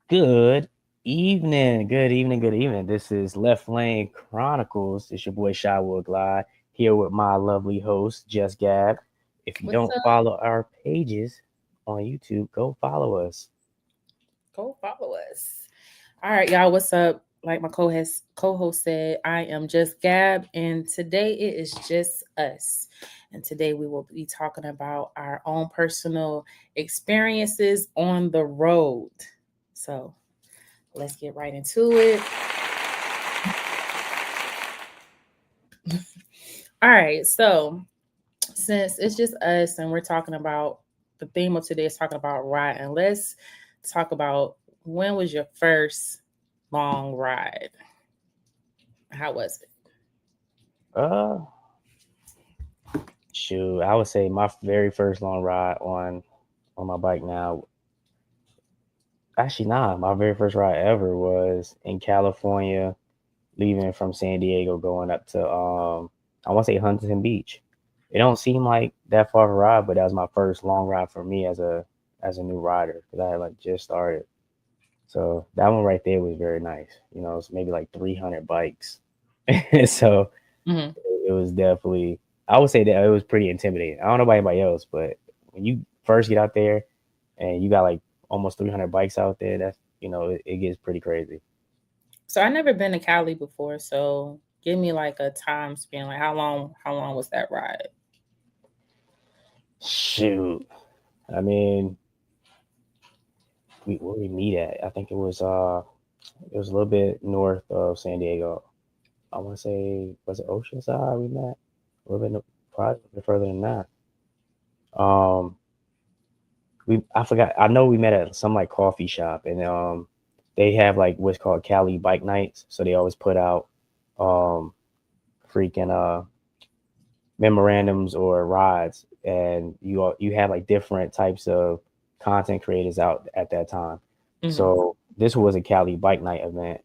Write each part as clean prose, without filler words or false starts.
Good good evening, good evening. This is Left Lane Chronicles. It's your boy Shy Will Glide here with my lovely host, Just Gab. If you What's don't up? follow our pages on YouTube, go follow us. Go follow us. All right, y'all. What's up? Like my co-host said, I am just Gab, and today it is just us. And today we will be talking about our own personal experiences on the road. So let's get right into it. All right. So since it's just us and we're talking about the theme of today is talking about riding, let's talk about when was your first long ride? How was it? Uh Shoot, I would say my very first long ride on my bike now. Actually, nah, my very first ride ever was in California, leaving from San Diego, going up to I want to say Huntington Beach. It don't seem like that far of a ride, but that was my first long ride for me as a new rider because I had like just started. So that one right there was very nice. It's maybe like 300 bikes. So Hmm. it was definitely, I would say that it was pretty intimidating. I don't know about anybody else, but when you first get out there and you got like almost 300 bikes out there, it gets pretty crazy. So I never been to Cali before, so give me like a time span. Like how long was that ride? Shoot. I mean, where we meet at? I think it was a little bit north of San Diego. I want to say, was it Oceanside we met? A little bit, probably a bit further than that. Um, I forgot. I know we met at some like coffee shop, and they have like what's called Cali Bike Nights. So they always put out um freaking memorandums or rides, and you have like different types of content creators out at that time. Hmm. So this was a Cali Bike Night event.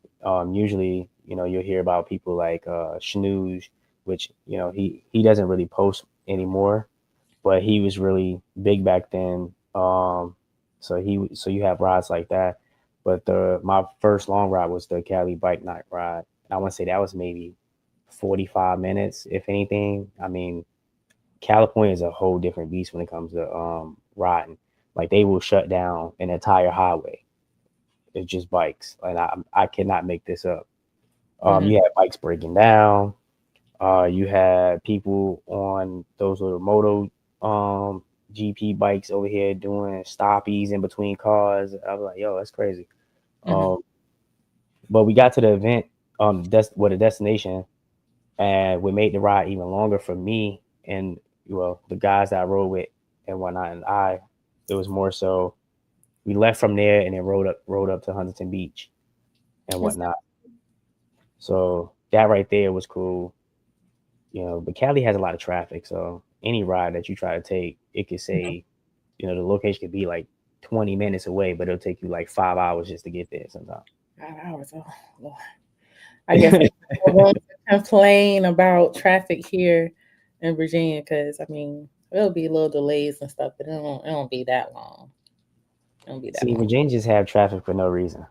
Usually, you'll hear about people like Snooze, which he doesn't really post anymore, but he was really big back then. So you have rides like that. But the my first long ride was the Cali Bike Night ride. I want to say that was maybe 45 minutes, if anything. I mean, California is a whole different beast when it comes to riding. Like they will shut down an entire highway. It's just bikes, and I cannot make this up. Hmm. You have bikes breaking down. You had people on those little moto GP bikes over here doing stoppies in between cars. I was like, yo, that's crazy. Hmm. Um, but we got to the event, the destination, and we made the ride even longer for me and the guys that I rode with and whatnot. And it was more so we left from there and then rode up to Huntington Beach and It's whatnot. So that right there was cool. But Cali has a lot of traffic, so any ride that you try to take, it could not- say, the location could be like 20 minutes away, but it'll take you like 5 hours just to get there sometimes. 5 hours. Oh, Lord. I guess I won't complain about traffic here in Virginia because I mean there'll be little delays and stuff, but it won't be that long. It won't be that See, long. Virginia just have traffic for no reason.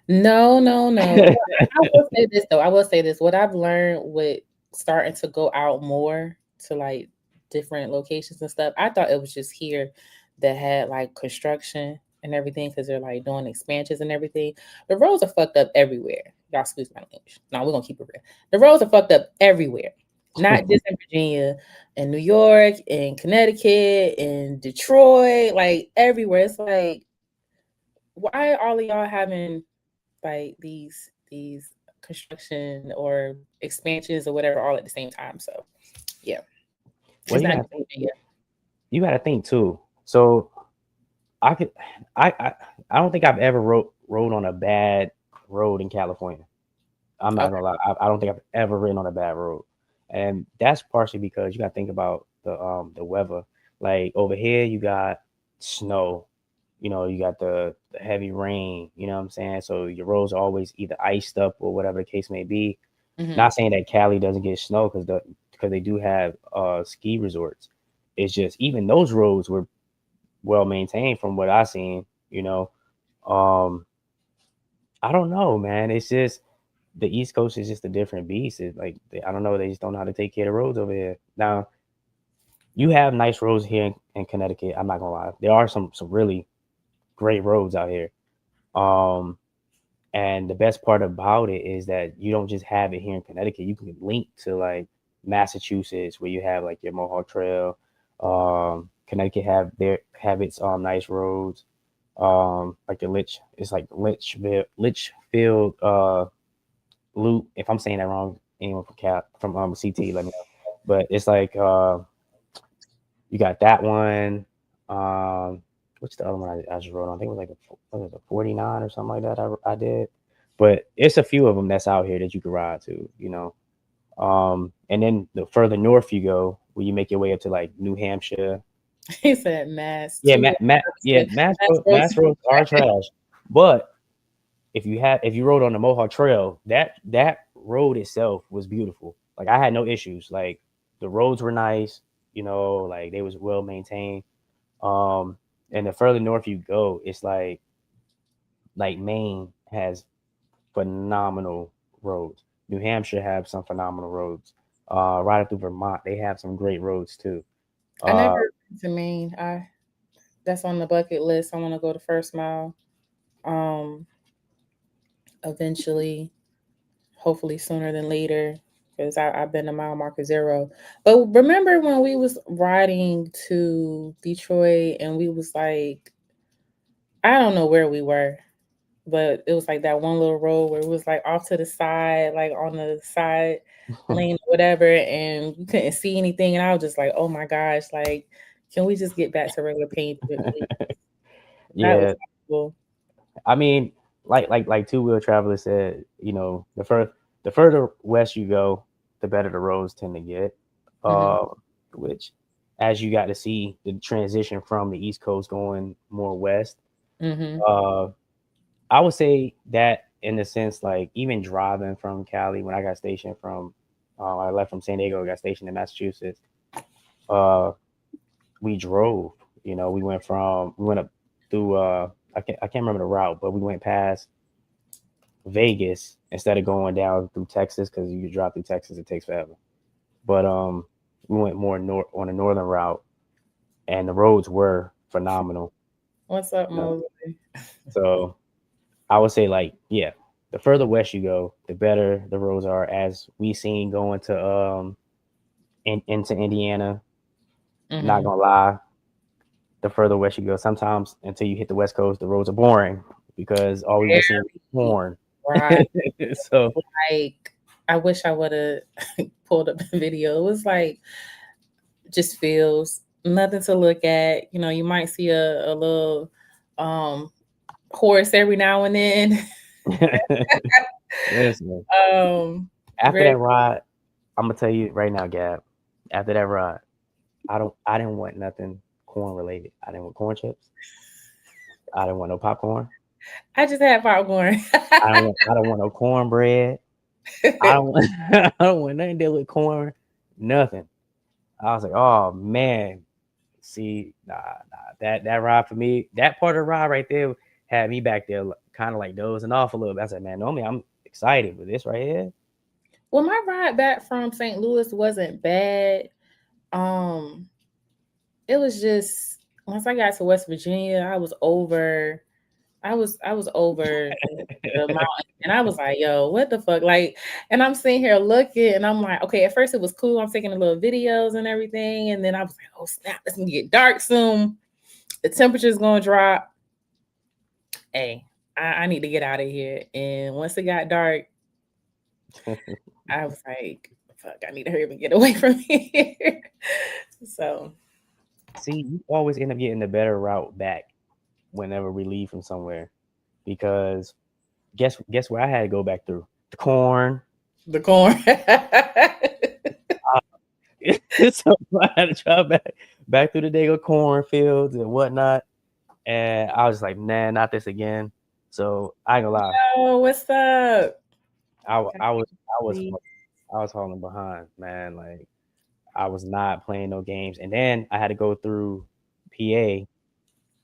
No, no, no. Well, I will say this though. I will say this. What I've learned with starting to go out more to like different locations and stuff, I thought it was just here that had like construction and everything because they're like doing expansions and everything. The roads are fucked up everywhere. Y'all excuse my language. No, we're gonna keep it real. The roads are fucked up everywhere. Not just in Virginia, in New York, in Connecticut, in Detroit, like everywhere. It's like, why are all of y'all having like these construction or expansions or whatever all at the same time. So yeah, Well, it's not just Virginia. you gotta think too. So I could, I, I don't think I've ever rode on a bad road in California. I'm not Okay. gonna lie. I don't think I've ever ridden on a bad road, and that's partially because you got to think about the weather. Like over here, you got snow. You got the heavy rain. You know what I'm saying? So your roads are always either iced up or whatever the case may be. Hmm. Not saying that Cali doesn't get snow because they do have ski resorts. It's just even those roads were well maintained from what I seen. You know, I don't know, man. It's just the East Coast is just a different beast. I don't know. They just don't know how to take care of the roads over here. Now you have nice roads here in Connecticut. I'm not gonna lie. There are some really great roads out here. Um, and the best part about it is that you don't just have it here in Connecticut. You can link to like Massachusetts, where you have like your Mohawk Trail. Connecticut have its nice roads. Like the it's like Litchfield Loop. If I'm saying that wrong, anyone from CT, let me know. But it's like you got that one. What's the other one I just wrote on? I think it was like what was it, 49 or something like that. I did, but it's a few of them that's out here that you can ride to. And then the further north you go, where you make your way up to like New Hampshire. He said mass Yeah, two mass Mass roads. roads are trash, but if you rode on the Mohawk Trail, that road itself was beautiful. Like I had no issues. Like the roads were nice, like they was well maintained. Um, and the further north you go, it's like Maine has phenomenal roads. New Hampshire have some phenomenal roads. Right up through Vermont, they have some great roads too. I never Uh, been to Maine. I That's on the bucket list. I want to go the first mile. Um, Eventually, hopefully sooner than later, because I've been to mile marker zero. But remember when we was riding to Detroit and we was like, I don't know where we were, but it was like that one little road where it was like off to the side, like on the side lane, or whatever, and you couldn't see anything. And I was just like, oh my gosh, like, can we just get back to regular pavement, please? That was yeah, cool. I mean, like Two Wheel Traveler said, the further west you go, the better the roads tend to get. Hmm. Uh, which, as you got to see the transition from the East Coast going more west, Hmm. uh, I would say that in the sense like even driving from Cali when I got stationed I left from San Diego, got stationed in Massachusetts. Uh, we drove. We went up through. I can't remember the route, but we went past Vegas instead of going down through Texas because you drive through Texas, it takes forever. But we went more north on a northern route, and the roads were phenomenal. What's up, You know, Moses? so I would say like yeah, the further west you go, the better the roads are. As we seen going to into Indiana. Not Hmm. gonna lie, the further west you go, sometimes until you hit the west coast, the roads are boring because all we were seeing was Very corn. right. So Like, I wish I would have pulled up the video. It was like just feels nothing to look at. You might see a little um horse every now and then. listen, um after Very. that ride, I'm gonna tell you right now, Gab. After that ride, I didn't want nothing corn related. I didn't want corn chips. I didn't want no popcorn. I just had popcorn. I don't want no cornbread. I don't want I don't want nothing to do with corn. Nothing. I was like, oh man, see, that ride for me, that part of the ride right there had me back there kind of like dozing off a little bit. I said, man, normally I'm excited, but this right here, Well, my ride back from St. Louis wasn't bad. Um, it was just once I got to West Virginia, I was over the mountain, and I was like, "Yo, what the fuck?" Like, and I'm sitting here looking, and I'm like, "Okay." At first, it was cool. I'm taking the little videos and everything, and then I was like, "Oh snap! It's gonna get dark soon. The temperature's gonna drop. Hey, I need to get out of here." And once it got dark, I was like, "Fuck! I need to hurry up and get away from here." So, see, you always end up getting the better route back whenever we leave from somewhere because guess where I had to go back through the corn. the corn. So I had to drive back through the Dago cornfields and whatnot, and I was like, nah, not this again. So I ain't gonna lie, Oh, what's up? I, wa- I was I was falling behind, man. Like I was not playing no games, and then I had to go through PA Mhm.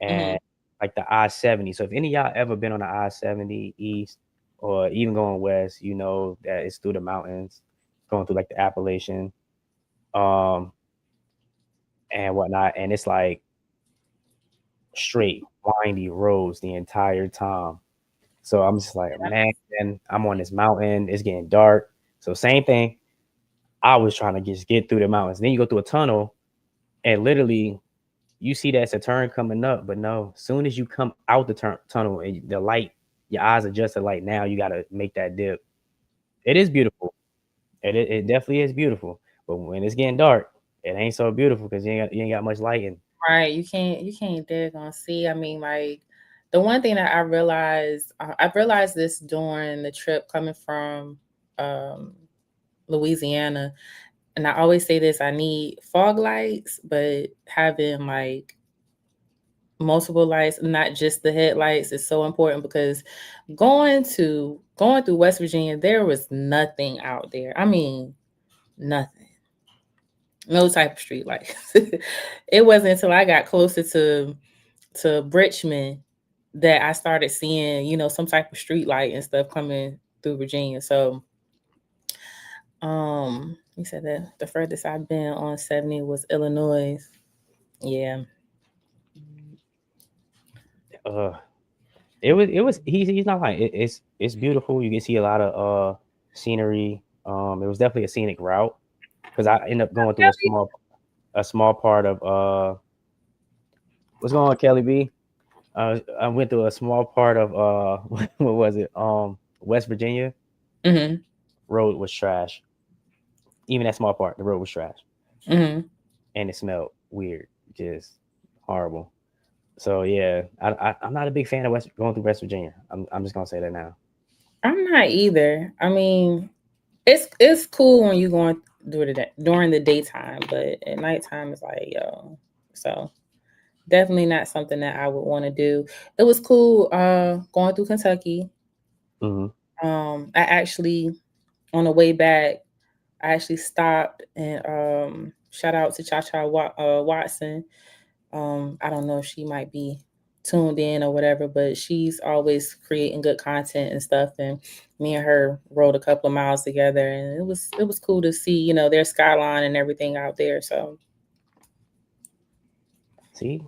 and like the I-70. So if any of y'all ever been on the I-70 East, or even going west, you know that it's through the mountains, going through like the Appalachian, um, and whatnot, and it's like straight windy roads the entire time. So I'm just like, man, I'm on this mountain. It's getting dark. So same thing. I was trying to just get through the mountains. Then you go through a tunnel, and literally you see that's a turn coming up, but no. As soon as you come out the tunnel and the light, your eyes adjust to light. Now you got to make that dip. It is beautiful. It definitely is beautiful. But when it's getting dark, it ain't so beautiful because you ain't got much lighting. Right. You can't dig on see. I mean, like the one thing that I realized this during the trip coming from um Louisiana, and I always say this, I need fog lights, but having like multiple lights, not just the headlights, is so important because going through West Virginia, there was nothing out there. I mean, nothing. No type of street lights. It wasn't until I got closer to Bridgman that I started seeing, some type of street light and stuff coming through Virginia. So, you said that the furthest I've been on 70 was Illinois. Yeah. Uh, it was he's not lying. It's beautiful. You can see a lot of scenery. It was definitely a scenic route because I ended up going through a small part of what's going on, Kelly B. I went through a small part of what was it? West Virginia. Mm-hmm. Road was trash. Even that small part, the road was trash, Mm-hmm. and it smelled weird, just horrible. So yeah, I'm not a big fan of going through West Virginia. I'm just gonna say that now. I'm not either. I mean, it's cool when you going during the daytime, but at nighttime it's like, yo. So definitely not something that I would want to do. It was cool going through Kentucky. Hmm. I actually on the way back, I actually stopped and shout out to Watson. I don't know if she might be tuned in or whatever, but she's always creating good content and stuff. And me and her rode a couple of miles together, and it was cool to see their skyline and everything out there. So See,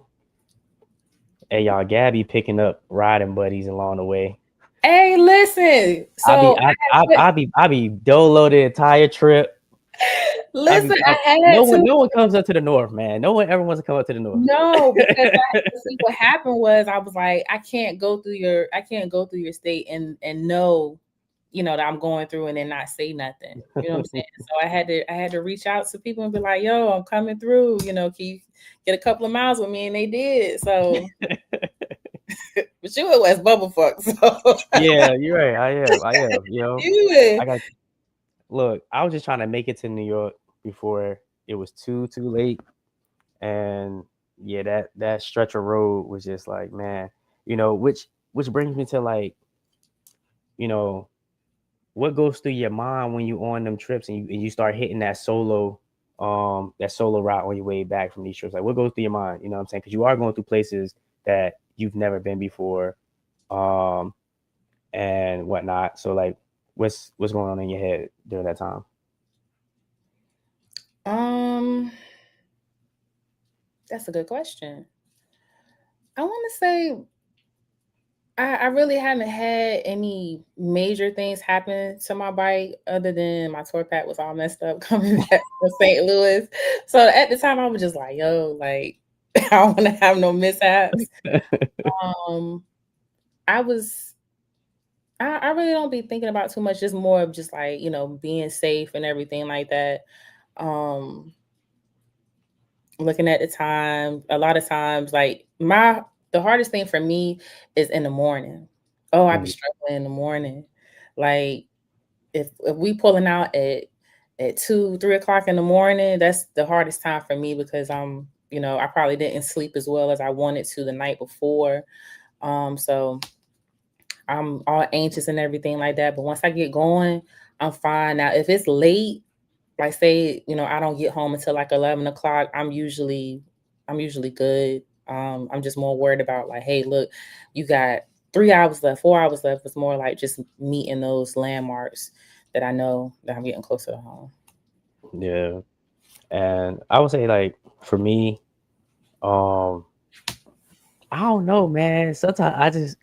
hey y'all, Gabby picking up riding buddies along the way. hey, listen. I be So I I I, had I be I be dolo the entire trip. listen. I had No one to. no one comes up to the north, man. No one ever wants to come up to the north. No, because see what happened was I was like, I can't go through your state and know, that I'm going through and then not say nothing. You know what I'm saying? So I had to reach out to people and be like, yo, I'm coming through, can you get a couple of miles with me? And they did. So but you it was bubble fuck. So Yeah, you're right. I am. yeah. I got look. I was just trying to make it to New York before it was too late, and yeah, that stretch of road was just like, man, which brings me to like, you know, what goes through your mind when you on them trips and you start hitting that solo route on your way back from these trips? Like, what goes through your mind? You know what I'm saying? Because you are going through places that you've never been before, um, and whatnot. So like, what's going on in your head during that time? Um, that's a good question. I want to say I really haven't had any major things happen to my bike other than my tour pack was all messed up coming back from St. Louis. So at the time, I was just like, yo, like, I don't want to have no mishaps. Um, I was, I really don't be thinking about too much, just more of just like, being safe and everything like that. Um, Looking at the time, a lot of times, like the hardest thing for me is in the morning. Oh, I be Mhm. struggling in the morning. Like if we pulling out at 2, 3 o'clock in the morning, that's the hardest time for me because I probably didn't sleep as well as I wanted to the night before. So I'm all anxious and everything like that. But once I get going, I'm fine. Now, if it's late, like say, I don't get home until like 11 o'clock, I'm usually good. I'm just more worried about like, hey, look, you got 3 hours left, 4 hours left. It's more like just meeting those landmarks that I know that I'm getting closer to home. Yeah. And I would say like for me, um, I don't know, man. Sometimes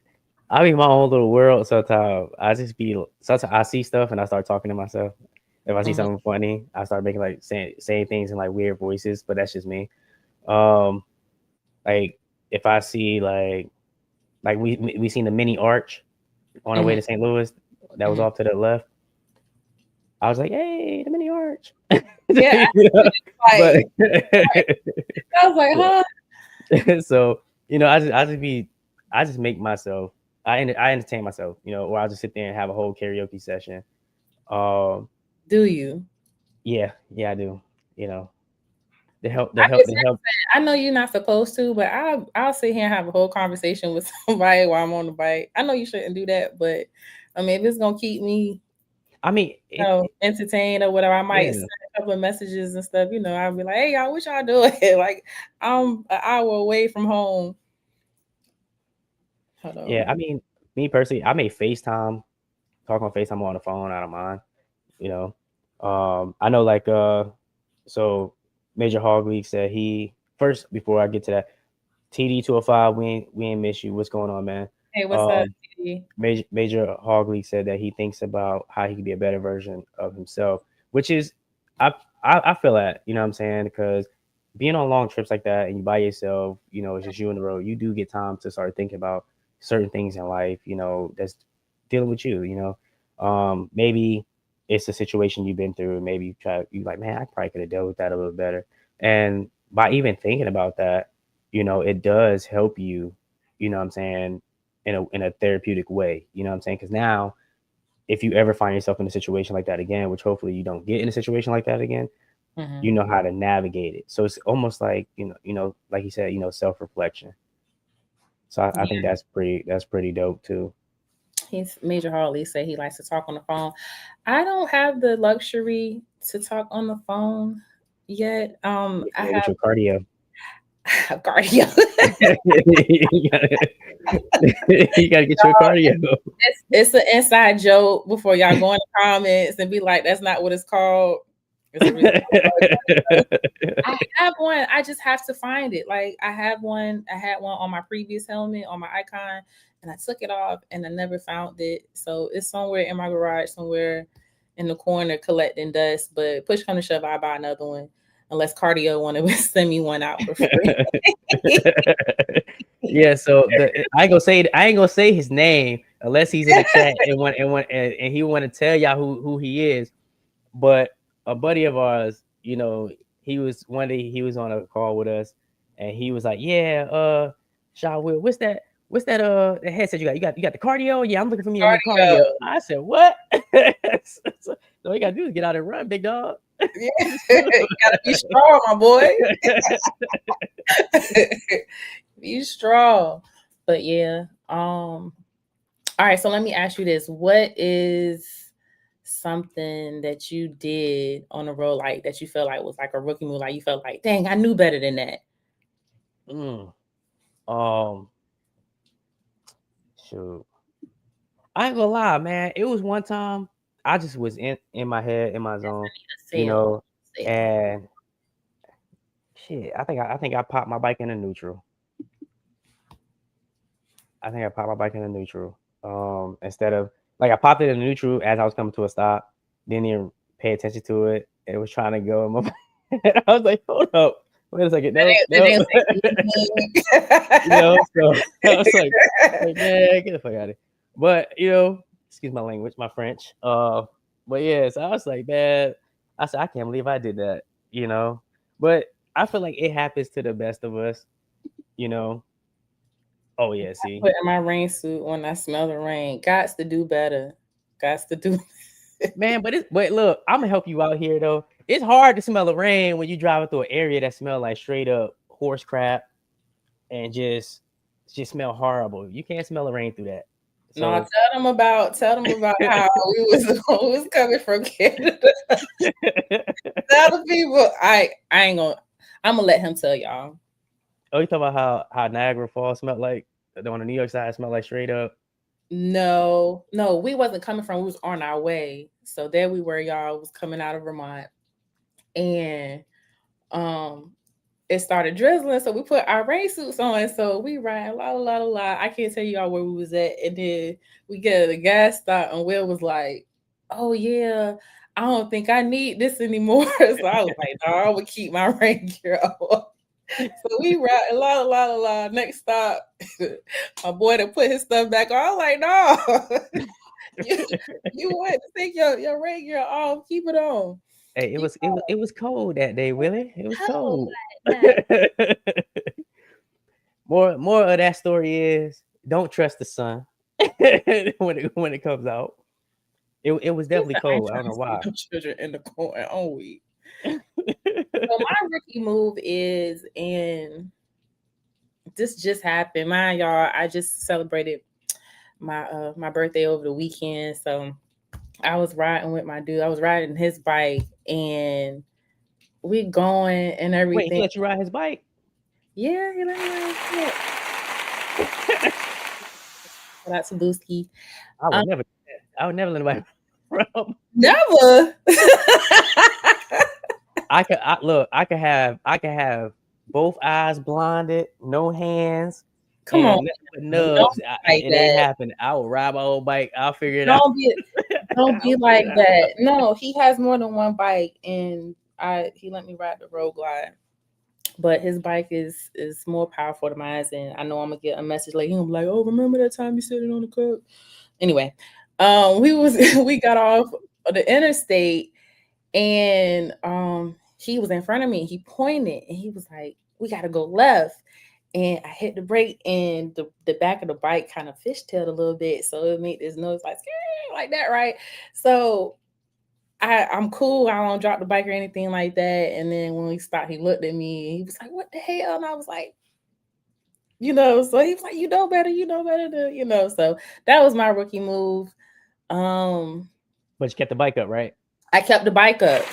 I be in my own little world. Sometimes I just be sometimes I see stuff and I start talking to myself. If I see Mhm. something funny, I start making like saying things in like weird voices, but that's just me. Um, like if I see like we seen the mini arch on the way Mhm. to St. Louis that was Mhm. off to the left. I was like, hey, the mini arch. Yeah, You know? But like I was like, huh? so I just make myself I entertain myself, or I'll just sit there and have a whole karaoke session. Um, Do you? yeah, I do. You know, the help, I the help, can the say help. I know you're not supposed to, but I'll sit here and have a whole conversation with somebody while I'm on the bike. I know you shouldn't do that, but I mean, if it's gonna keep me, I mean, entertained or whatever, I might yeah, send a couple of messages and stuff. I'll be like, "Hey, y'all, what y'all doing?" Like, I'm an hour away from home. Hold yeah. on. I mean, me personally, I may FaceTime, talk on FaceTime on the phone. I don't mind. You know, I know like so Major Hog League said he first before I get to that TD 205. We ain't miss you. What's going on, man? Hey, what's up, Um, TD? Major Hogley said that he thinks about how he can be a better version of himself, which is I I feel that, you know what I'm saying? Because being on long trips like that and you by yourself, it's just you on the road, you do get time to start thinking about certain things in life, that's dealing with you. Maybe it's a situation you've been through, and maybe you like, man, I probably could have dealt with that a little better. And by even thinking about that, it does help you, you know what I'm saying, in a therapeutic way. You know what I'm saying? Because now, if you ever find yourself in a situation like that again, which hopefully you don't get in a situation like that again, Mm-hmm. you know how to navigate it. So it's almost like like you said, self reflection. So I think Yeah, that's pretty dope too. he's Major Harley said he likes to talk on the phone. I don't have the luxury to talk on the phone yet. I Yeah, get your cardio. have cardio. you gotta, you gotta get your cardio. It's an inside joke before y'all go in the comments and be like, that's not what it's called. It's a reason. I have one. I just have to find it. Like I have one. I had one on my previous helmet on my icon, and I took it off, and I never found it. So it's somewhere in my garage, somewhere in the corner, collecting dust. But push come to shove, I buy another one, unless Cardio want to send me one out for free. Yeah, so I ain't gonna say his name unless he's in the chat and he want to tell y'all who he is. But a buddy of ours, he was one day he was on a call with us, and he was like, "Yeah, Shaw Will, what's that headset you got? You got the cardio? Yeah, I'm looking for me a new Cardio. cardio." I said, "What?" So all you gotta do is get out and run, big dog. Yeah, Just you move. gotta be strong, my boy. Be strong. But yeah. All right, so let me ask you this. What is something that you did on the road like that you felt like was like a rookie move? Like you felt like, dang, I knew better than that. Mm, um, shoot. I ain't gonna lie, man. It was one time I just was in my head, in my zone, you Sale. know, Sale. and shit. I think I popped my bike in a neutral. I think I popped my bike in a neutral. Instead of like I popped it in neutral as I was coming to a stop, didn't even pay attention to it. It was trying to go in my and I was like, hold up, wait a second, no, That no. didn't So I was say man, get the fuck out of here. But excuse my language, my French. But yeah, so I was like, man, I said, I can't believe I did that, you know. But I feel like it happens to the best of us, you know. Oh yeah, see, put in my rain suit when I smell the rain. Gots to do better. Gots to do. man. But look, I'm gonna help you out here though. It's hard to smell the rain when you driving through an area that smell like straight up horse crap and just smell horrible. You can't smell the rain through that. No, So tell them about how we was coming from Canada. Tell the people I ain't gonna I'm gonna let him tell y'all. oh, you talking about how Niagara Falls smelled like on the New York side smelled like straight up. No, no, we wasn't coming from. We was on our way. So there we were, y'all. Was coming out of Vermont, and um, it started drizzling. So we put our rain suits on. So we ran la la la la la. I can't tell y'all where we was at, and then we get at a gas stop, and Will was like, "Oh yeah, I don't think I need this anymore." So I was like, "No, I would keep my rain gear on." So we ride la la la la. Next stop, my boy to put his stuff back on. I was like, no, you you want to take your rain gear off, keep it on. Hey, Keep it was cold that day, Willie. It was it cold cold. like that. More of that story is don't trust the sun when it comes out. It was He definitely said, I ain't cold. I don't trying to know see why. no children in the corner on week. So my rookie move is, and this just happened. Mind y'all, I just celebrated my birthday over the weekend. So I was riding with my dude. I was riding his bike, and we going and Wait, he everything. let you ride his bike? Yeah, he let me ride his bike. Shout out to Booski. I Um, would never. I would never let anybody. From. never. Look. I could have both eyes blinded, no hands, Come on, and nothing but but don't nubs. be like It ain't that. happening. I will ride my own bike. I'll figure it out. Don't be don't be I'll figure like it out. that. No, he has more than one bike, and I he let me ride the road glide. But his bike is more powerful than mine, and I know I'm gonna get a message like him like, oh, remember that time you sitting on the cup? Anyway, we was we got off of the interstate, and he was in front of me. He pointed and he was like, we gotta go left. And I hit the brake, and the back of the bike kind of fishtailed a little bit, so it made this noise like that, right? So I'm cool. I don't drop the bike or anything like that. And then when we stopped, he looked at me and he was like, "What the hell?" And I was like, so he was like, you know better than, So that was my rookie move. Um, But you kept the bike up, right? I kept the bike up.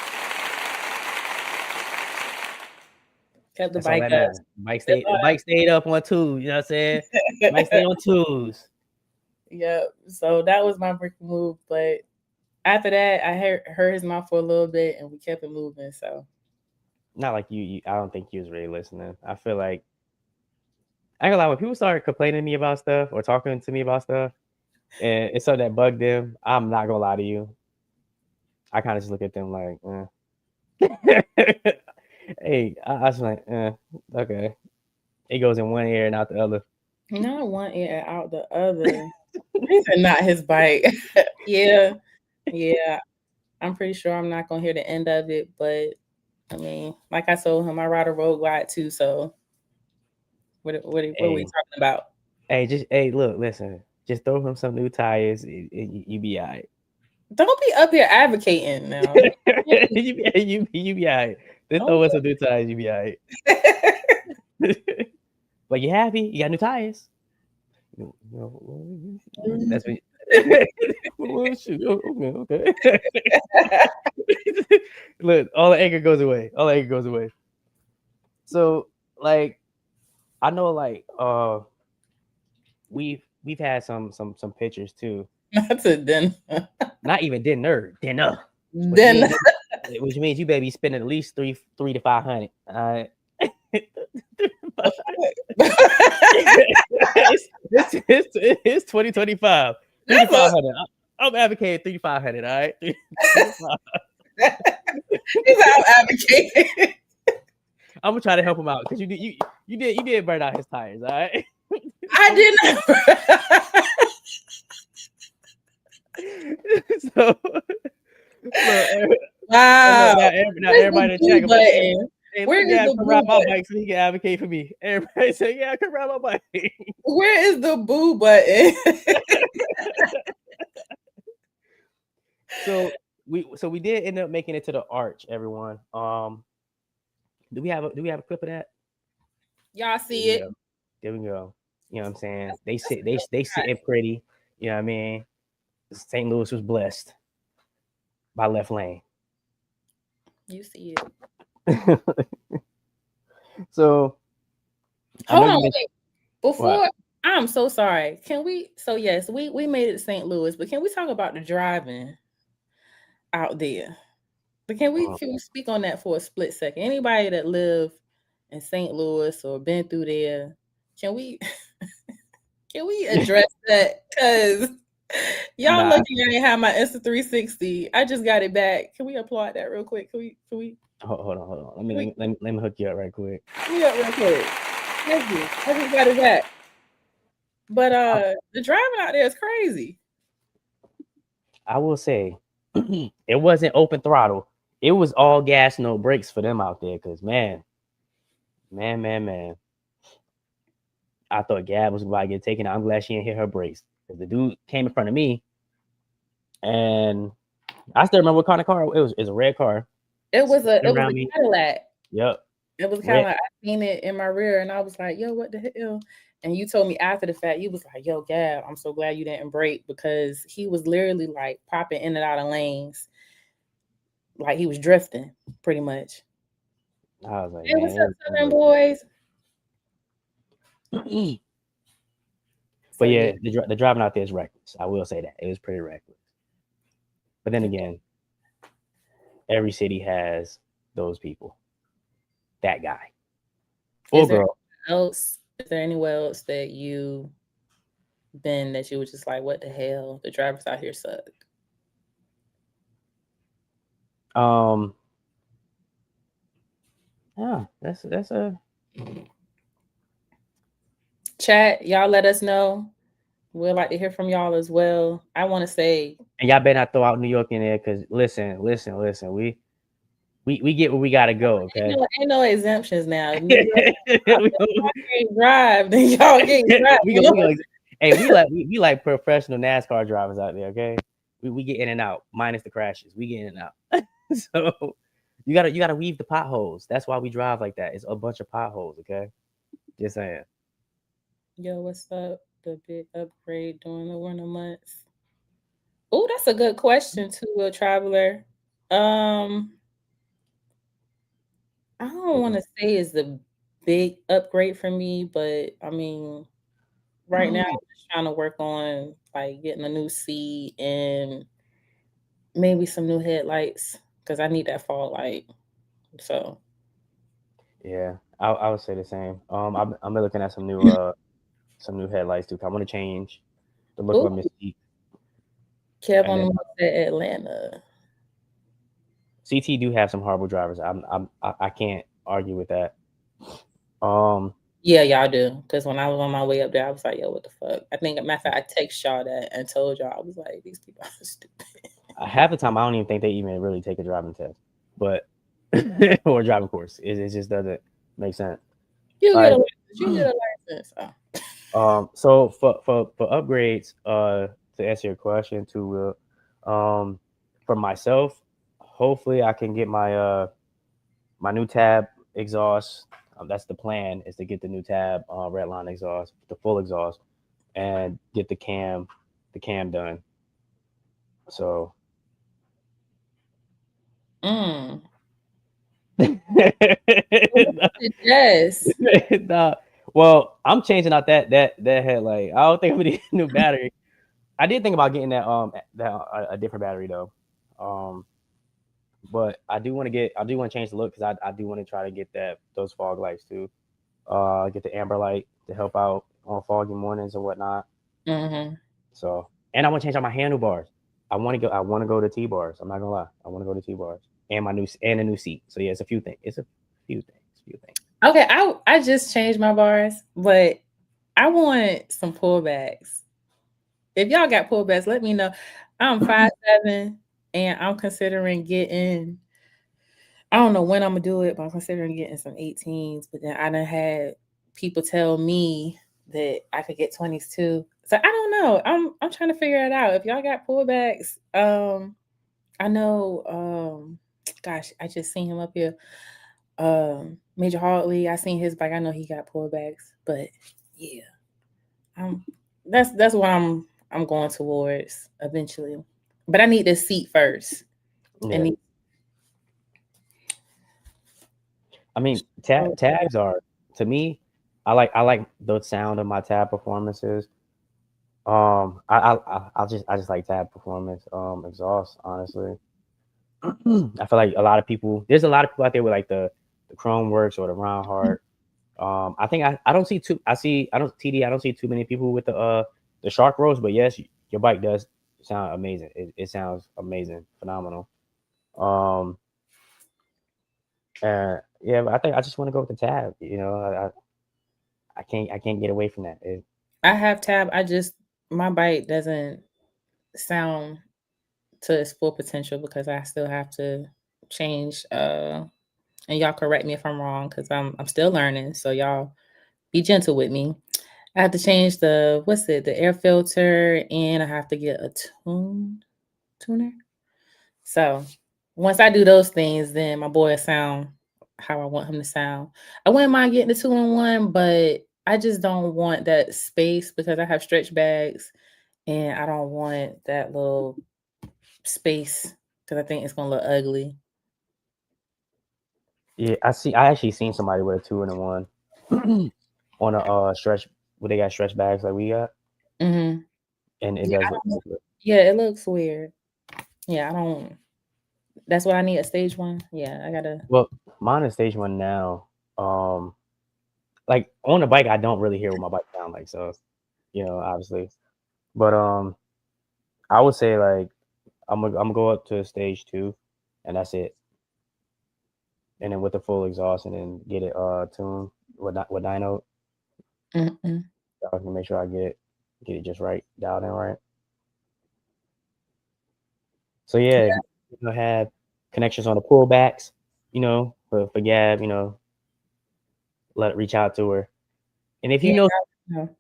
Kept the That's all bike that up. matters. The bike stayed up on twos. You know what I'm saying? Bike stayed on twos. Yeah. So that was my rookie move. But after that, I heard his mouth for a little bit, and we kept it moving. So Not like you. I don't think you was really listening. I feel like I ain't gonna lie. When people start complaining to me about stuff or talking to me about stuff, and it's something that bugged them, I'm not gonna lie to you. I kind of just look at them like, hey, I was like, okay. It goes in one ear and out the other. not one ear out the other. He said not his bike. Yeah. Yeah. I'm pretty sure I'm not gonna hear the end of it, but I mean, like I told him, I ride a road glide too. So what are we Hey, talking about? look, listen. Just throw him some new tires. You be alright. Don't be up here advocating now. You be alright. Just Don't throw us some new tires. You be alright. But you happy? You got new tires. That's what. Well, shoot. Okay. Look, all the anger goes away. All the anger goes away. So, like, I know, like, we've had some pictures too. not to dinner. Not even dinner, Then which means you better be spending at least three to 500. It's 2025. 3 to 500. I'm advocating 3 to 500. All right, 3 to 5. he's out advocating. I'm gonna try to help him out because you did burn out his tires. All right. I didn't. So look, Wow. now Where's the everybody in the chat blue gonna be like, button? hey, let Where the is guy the come blue ride my button? bike so he can advocate for me. Everybody say, yeah, come ride my bike. Where is the boo button? So we did end up making it to the arch, everyone. Do we have a clip of that? Y'all There see we it? go. There we go. You know what I'm saying? That's a dope They shot. sitting pretty. You know what I mean? St. Louis was blessed by left lane. You see it. So I know Hold on, you mentioned wait. Before what? I'm so sorry. Can we? So yes, we made it to St. Louis, but can we talk about the driving out there? But can we speak on that for a split second? Anybody that live in St. Louis or been through there, can we can we address that? Cause y'all Nah, lucky I ain't have my Insta 360. I just got it back. Can we applaud that real quick? hold on. Let me Can we let me hook you up right quick. Hit me up real quick? Thank you. I just got it back. But I, the driving out there is crazy. I will say, it wasn't open throttle. It was all gas, no brakes for them out there. Cause man, I thought Gab was about to get taken out. I'm glad she didn't hit her brakes. Cause the dude came in front of me, and I still remember what kind of car it was. It's a red car. It was Spinning a around me. Cadillac. Yep. It was kind of Red. like I seen it in my rear, and I was like, "Yo, what the hell?" And you told me after the fact, you was like, "Yo, Gab, I'm so glad you didn't brake because he was literally like popping in and out of lanes, like he was drifting, pretty much." I was like, Hey, what's man, up, it Southern was boys? but So yeah, yeah, the driving out there is reckless. I will say that it was pretty reckless. But then it- again, every city has those people, that guy or is there girl. else? Is there anywhere else that you been that you were just like, "What the hell? The drivers out here suck." Um, yeah, that's a Chat, y'all let us know. We'd like to hear from y'all as well. I want to say, and y'all better not throw out New York in there because listen, we get where we gotta go, okay? ain't no exemptions now. If New York we can't drive, then y'all can't drive. You know? we go. Hey, we like professional NASCAR drivers out there, okay? We get in and out, minus the crashes. We get in and out. So you gotta weave the potholes. That's why we drive like that. It's a bunch of potholes, okay? Just saying. Yo, what's up? The big upgrade during the winter months. Oh, that's a good question to a traveler. Um, I don't want to say it's the big upgrade for me, but I mean, right now I'm just trying to work on like getting a new seat and maybe some new headlights because I need that fog light. So Yeah, I would say the same. I'm looking at some new headlights too. I want to change the look oh, of my seat, and then Kevin said Atlanta. CT do have some horrible drivers. I can't argue with that. Um, Yeah, y'all do. Because when I was on my way up there, I was like, yo, what the fuck? I think, matter of fact, I text y'all that and told y'all, I was like, these people are stupid. half the time I don't even think they even really take a driving test, but or a driving course. It just doesn't make sense. You get a Like, license. You get a license. Oh. so for upgrades, to answer your question, to for myself, hopefully I can get my new tab exhaust. That's the plan, is to get the new tab redline exhaust, the full exhaust, and get the cam done. So Mm. nah, Yes. nah. Well, I'm changing out that headlight. I don't think I'm gonna need a new battery. I did think about getting a different battery though. Um, but I do want to change the look because I do want to try to get those fog lights too. Get the amber light to help out on foggy mornings and whatnot. Mm-hmm. So, and I want to change out my handlebars. I want to go to T bars. I'm not gonna lie. I want to go to T bars and a new seat. So yeah, it's a few things. It's a few things. Few things. Okay, I just changed my bars, but I want some pullbacks. If y'all got pullbacks, let me know. I'm 5'7" and I'm considering getting, I don't know when I'm gonna do it, but I'm considering getting some 18s. But then I done had people tell me that I could get 20s too. So I don't know. I'm trying to figure it out. If y'all got pullbacks, I know gosh, I just seen him up here. Major Hartley, I seen his bike. I know he got pullbacks, but yeah, I'm that's what I'm going towards eventually. But I need this seat first. Yeah. And I mean, oh, tags are, to me. I like the sound of my tab performances. I just like tab performance exhaust, honestly. I feel like there's a lot of people out there with like the Chrome Works or the Roundheart. I think I don't see too I see I don't TD I don't see too many people with the Shark Rose, but yes, your bike does sound amazing. It sounds amazing, phenomenal. Um, yeah, but I think I just want to go with the tab. I can't get away from that. I have tab. My bike doesn't sound to its full potential because I still have to change. And y'all correct me if I'm wrong because I'm still learning. So y'all be gentle with me. I have to change the air filter, and I have to get a tuner. So once I do those things, then my boy will sound how I want him to sound. I wouldn't mind getting the 2-in-1, but I just don't want that space because I have stretch bags and I don't want that little space because I think it's gonna look ugly. Yeah, I actually seen somebody with a 2-in-1 on a stretch where they got stretch bags like we got, Hmm. and it Yeah, does I look don't, good. yeah, it looks weird. Yeah, I don't. That's what I need, a stage one. Yeah, I gotta. Well, mine is stage 1 now. Um, like on the bike, I don't really hear what my bike sound like, so obviously. But I would say like I'm gonna go up to stage 2, and that's it. And then with the full exhaust, and then get it tuned with dyno. Mm-mm. I can make sure I get it just right, dialed in right. So yeah, if you have connections on the pullbacks, for Gab, let reach out to her. And if Yeah. you know, No.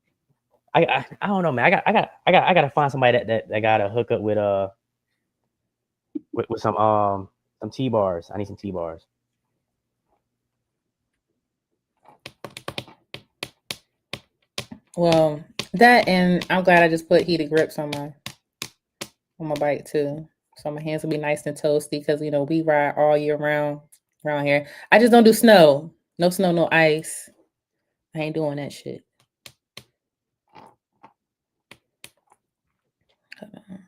I don't know, man. I gotta find somebody that got to hook up with some T bars. I need some T bars. Well, that and I'm glad I just put heated grips on my bike too. So my hands will be nice and toasty because we ride all year round around here. I just don't do snow. No snow, no ice. I ain't doing that shit. Hold on.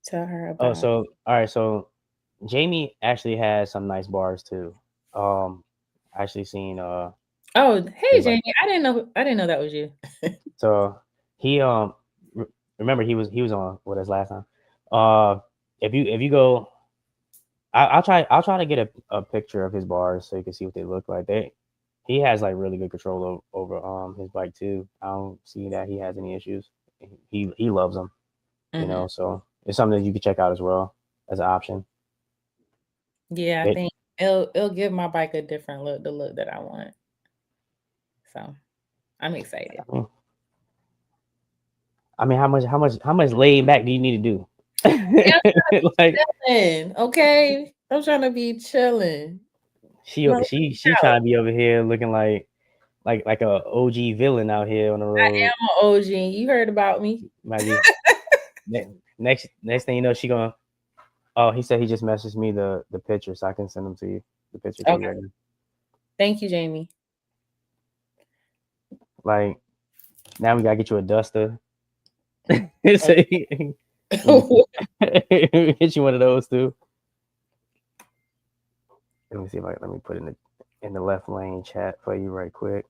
Tell her Oh, about. so all right, so Jamie actually has some nice bars too. I actually seen Oh, hey his like. Jamie. I didn't know that was you. So he remember he was on with us last time. Uh, if you go, I'll try to get a picture of his bars so you can see what they look like. He has like really good control over his bike too. I don't see that he has any issues. He loves them, Hmm. so it's something that you can check out as well as an option. Yeah, I It, think it'll give my bike a different look, the look that I want. So I'm excited. I mean, how much laid back do you need to do? Yeah, Like chilling, okay? I'm trying to be chilling. she No, she she trying to be over here looking like a OG villain out here on the I road. am an OG. You heard about me. Might be next thing you know, she gonna. Oh, he said he just messaged me the picture, so I can send them to you. The picture to you Okay. right now. Thank you, Jamie. Like now we gotta get you a duster. So, let me see. Okay. Get you one of those too. Let me see if let me put in the left lane chat for you right quick.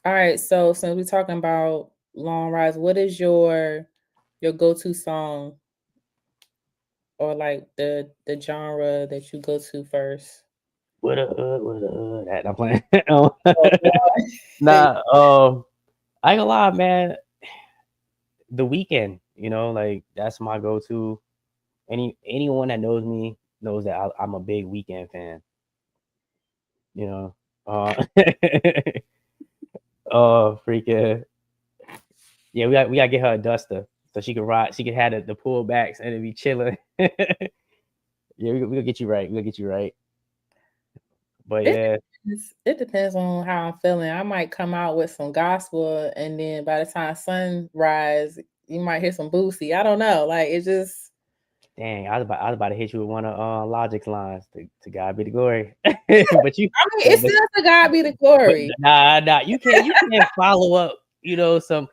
All right. So since we're talking about long rides, what is your go-to song or like the genre that you go to first? What a hood. That I'm playing. Oh. Oh God. Nah, I ain't gonna lie, man. The weekend, like that's my go-to. Anyone that knows me knows that I'm a big weekend fan. You know, uh, oh freaking yeah, we gotta get her a duster so she can ride. She can have the pullbacks and it be chilling. Yeah, we'll get you right. We'll get you right. But It yeah, it depends on how I'm feeling. I might come out with some gospel, and then by the time sunrise, you might hear some Boosie. I don't know. Like it just Dang, I was about to hit you with one of Logic's lines. To God be the glory. but you, I mean, but, it's but still to God be the but glory. nah, you can't follow up. Some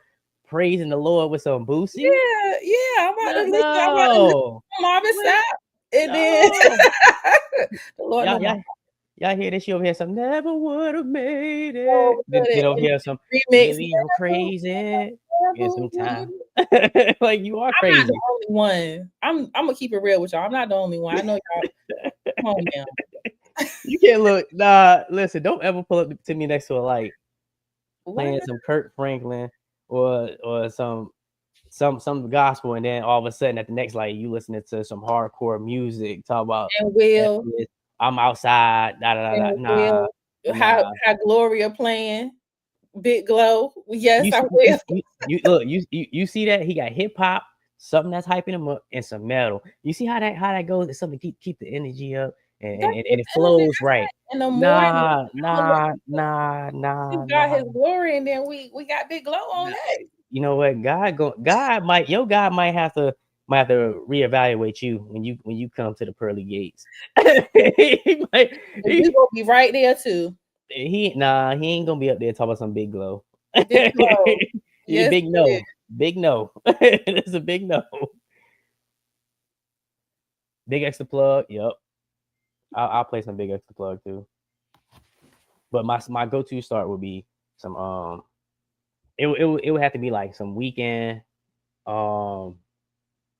praising the Lord with some Boosie. Yeah, yeah. I'm about to No, listen. I'm about to listen no, to Marvin what? Sapp, and then No, the Lord know y'all, my y'all, y'all hear this? You over here some never would have made soul. it. Then over here some Remix. really I'm crazy. Yeah, Never sometime. would. Like you are I'm not the crazy. only one. I'm gonna keep it real with y'all. I'm not the only one. I know y'all. Come on now. You can't look. Nah, listen. Don't ever pull up to me next to a light Why playing not? some Kirk Franklin or some gospel, and then all of a sudden at the next light you listening to some hardcore music. Talk about And F Will this, I'm outside. Da da da da. and Nah, Will. nah. How Gloria playing Big Glow. Yes, You I see, will. you look. You see that he got hip hop, something that's hyping him up, and some metal. You see how that goes? It's something to keep the energy up, and, That's and, and his it energy. flows right. In the morning. Nah, I'm gonna nah, listen. nah, We nah, got nah. his glory, and then we got Big Glow on Nah. that. You know what? God might have to reevaluate you when you come to the pearly gates. he might, And we gonna be right there too. he ain't gonna be up there talking about some big glow. Big Glow. Yeah, Yes, big it is. no, big no. It's a big no. Big extra plug. Yep, I'll play some big extra plug too. But my go to start would be some it would have to be like some weekend. Um,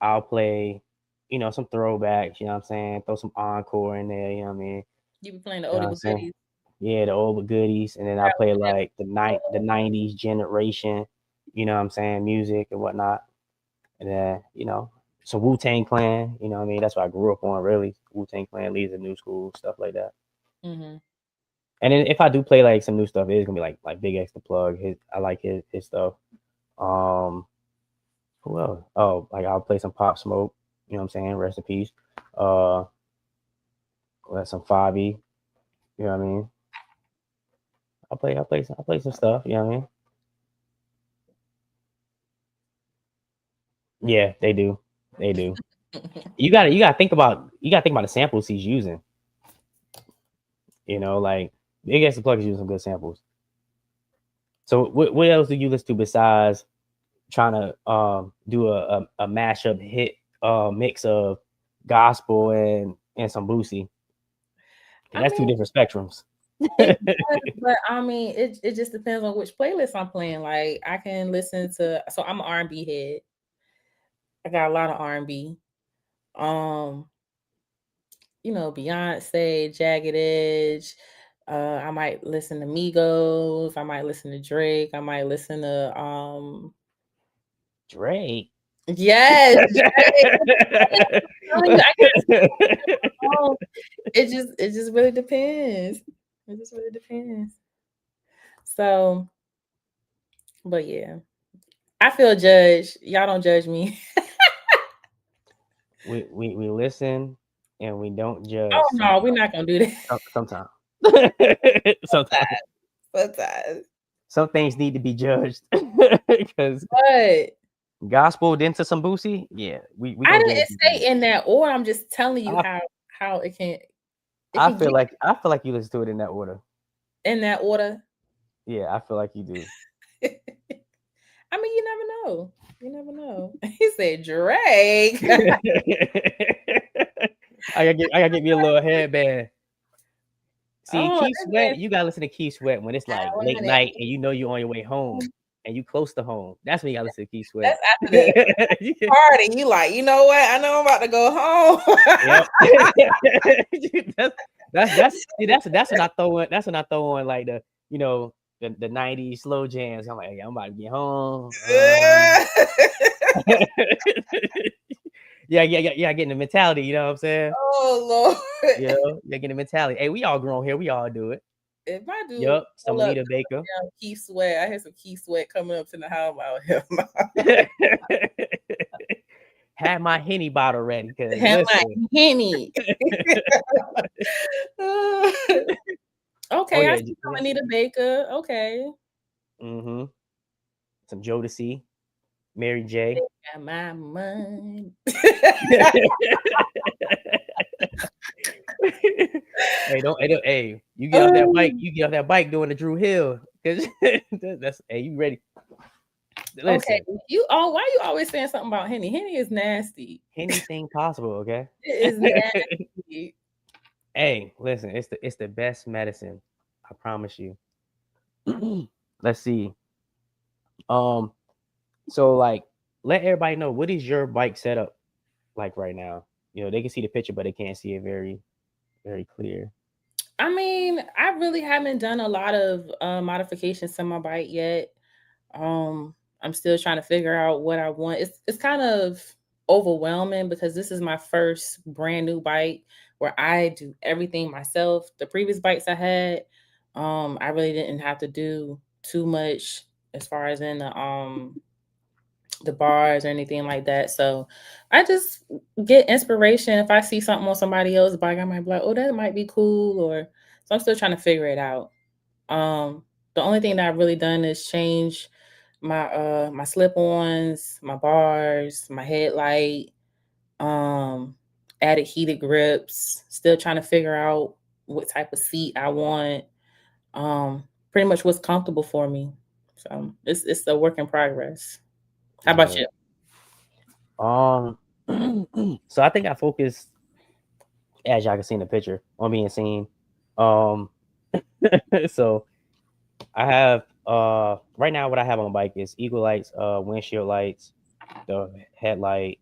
I'll play, some throwbacks, you know what I'm saying? Throw some encore in there, you know what I mean? You be playing the You know oldie what I'm but saying? goodies. Yeah, the old but goodies. And then I'll play like the 90s generation, you know what I'm saying, music and whatnot. And then, some Wu Tang Clan, you know what I mean? That's what I grew up on, really. Wu Tang Clan, Leads of New School, stuff like that. Mm-hmm. And then if I do play like some new stuff, it's gonna be like Big X the Plug. I like his stuff. Um, who else? Oh, like I'll play some Pop Smoke. You know what I'm saying? Rest in peace. Uh, some 5E. You know what I mean? I play some stuff. You know what I mean? Yeah, they do. They do. You gotta think about the samples he's using. Like Big X the Plug is using some good samples. So what else do you listen to besides trying to do a mashup hit mix of gospel and some Boosie? I That's two mean, different spectrums. it does, but I mean, it just depends on which playlist I'm playing. Like, I can listen to. So I'm an R&B head. I got a lot of R&B. Um, Beyonce, Jagged Edge. I might listen to Migos. I might listen to Drake. I might listen to Drake. yes, Drake. I'm telling you, I can't song. It just really depends. It just really depends. So, but yeah, I feel judged. Y'all don't judge me. we listen and we don't Oh judge no, we're sometimes. not gonna do that. Sometimes. Sometimes. Sometimes. Some things need to be judged. Because But gospel into some Boosie, yeah, we I gonna judge didn't you. say in that order. I'm just telling you I how it I can feel get like I feel like you listen to it in that order. in that order. Yeah, I feel like you do. I mean, you never know. You never know. He said Drake. I gotta get me a little headband. See, Oh, Keith that Sweat, man. you gotta listen to Keith Sweat when it's like Wait a late minute. night and you know you're on your way home and you close to home. That's when you gotta listen to Keith Sweat. That's after the party. You like, you know what? I know I'm about to go home. Yep. that's that's when I throw in like the 90s slow jams. I'm like, yeah, I'm about to get home. Yeah, getting the mentality, you know what I'm saying? Oh Lord. Yeah, getting the mentality. Hey, we all grown here, we all do it. If I do Yep, some pull up Anita Baker. Keith Sweat, I had some Keith Sweat coming up to the house out here. Had my Henny bottle ready, because Have my listen. henny. Oh Okay, I yeah, see some yeah. Anita Baker. Okay. Mm-hmm. Some Jodeci. Mary J. Got my mind. Hey, you get off that bike. Oh, You get off that bike doing the Drew Hill, because that's hey, you ready? okay. Listen, Why you always saying something about Henny? Henny is nasty. anything possible, okay? It is nasty. Hey, listen, it's the best medicine. I promise you. Let's see. Um, so like, let everybody know, what is your bike setup like right now? They can see the picture, but they can't see it very, very clear. I mean, I really haven't done a lot of modifications to my bike yet. I'm still trying to figure out what I want. It's kind of overwhelming because this is my first brand new bike where I do everything myself. The previous bikes I had, I really didn't have to do too much as far as in the bars or anything like that. So I just get inspiration. If I see something on somebody else's bike, I might be like, oh, that might be cool. Or so I'm still trying to figure it out. The only thing that I've really done is change my slip-ons, my bars, my headlight, um, added heated grips, still trying to figure out what type of seat I want. Pretty much what's comfortable for me. So it's a work in progress. How about Yeah. you? Um. So I think I focus, as y'all can see in the picture, on being seen. Um. So I have right now, what I have on the bike is eagle lights, windshield lights, the headlight,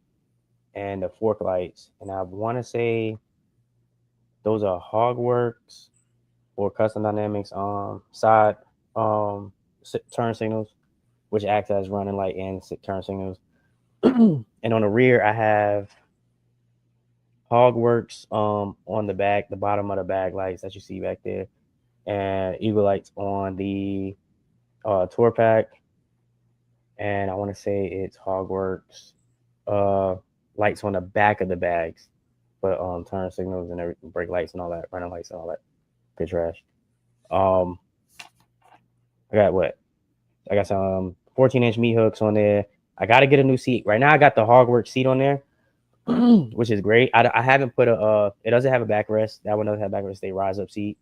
and the fork lights. And I want to say those are Hogworks or Custom Dynamics side um turn signals, which acts as running light and turn signals. And on the rear, I have Hogworks on the back, the bottom of the back lights that you see back there, and eagle lights on the tour pack. And I want to say it's Hogworks uh lights on the back of the bags, but turn signals and everything, brake lights and all that, running lights and all that good trash. Um, I got what? I got some 14-inch meat hooks on there. I got to get a new seat. Right now, I got the Hogworks seat on there, which is great. I haven't put it doesn't have a backrest. That one doesn't have backrest. They rise up seat,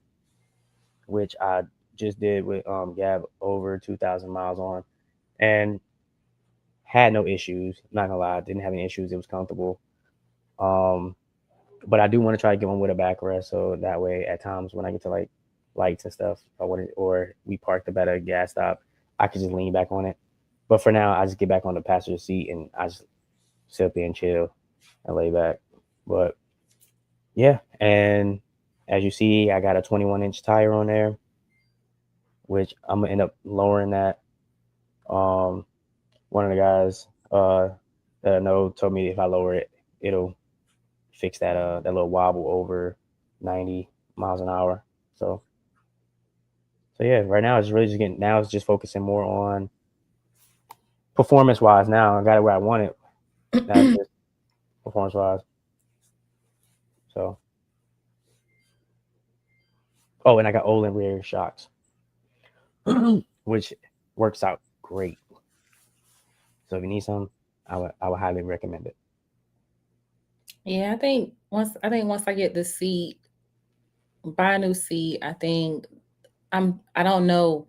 which I just did with Gab over 2,000 miles on, and had no issues. Not gonna lie, didn't have any issues. It was comfortable. Um, but I do want to try to get one with a backrest, so that way at times when I get to like lights and stuff, or we parked up at a gas stop, I could just lean back on it. But for now, I just get back on the passenger seat and I just sit up there and chill and lay back. But yeah, and as you see, I got a 21-inch tire on there, which I'm gonna end up lowering that. Um, One of the guys that I know told me if I lower it, it'll fix that little wobble over 90 miles an hour. So yeah, right now it's really just getting now it's just focusing more on performance wise. Now I got it where I want it. Now it's just performance wise. So and I got Olin rear shocks, which works out great. So if you need some, I would highly recommend it. Yeah, I think once I get the seat, buy a new seat, I don't know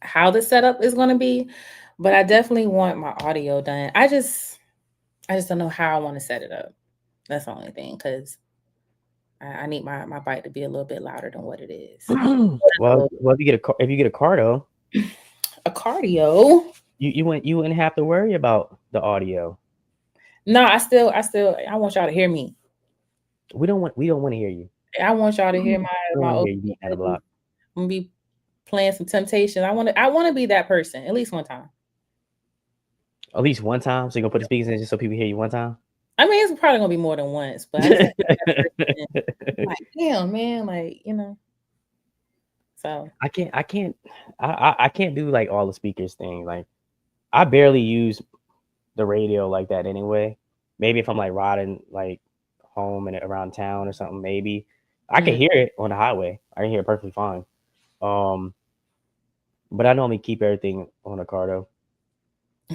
how the setup is gonna be, but I definitely want my audio done. I just don't know how I want to set it up. That's the only thing because I need my bike to be a little bit louder than what it is. Well, if you get a car though, A cardio. you wouldn't have to worry about the audio. No, I want y'all to hear me. We don't want to hear you. I want y'all to hear We don't my want to old hear you beating at a block. I'm gonna be playing some temptation. I wanna be that person at least one time. At least one time, so you're gonna put the speakers in just so people hear you one time. I mean, it's probably gonna be more than once, but I just want to be that person. Like, damn, man, like, so I can't do like all the speakers thing. Like I barely use the radio like that anyway. Maybe if I'm like riding like home and around town or something, maybe I can mm, hear it on the highway. I can hear it perfectly fine. Um, but I normally keep everything on the car though.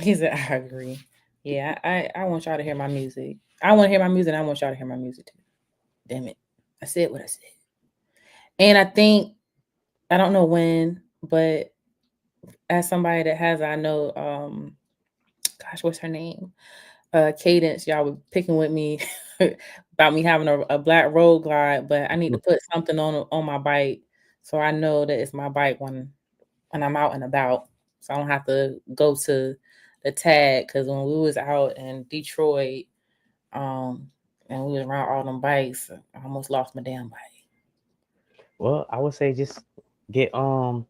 He said, I agree. Yeah, I want y'all to hear my music. I want to hear my music, and I want y'all to hear my music too. Damn it. I said what I said. And I think, I don't know when, but as somebody that has, I know, gosh, what's her name? Cadence, y'all were picking with me about me having a black road glide, but I need to put something on my bike so I know that it's my bike when I'm out and about. So I don't have to go to the tag, because when we was out in Detroit, um, and we was around all them bikes, I almost lost my damn bike. Well, I would say just get your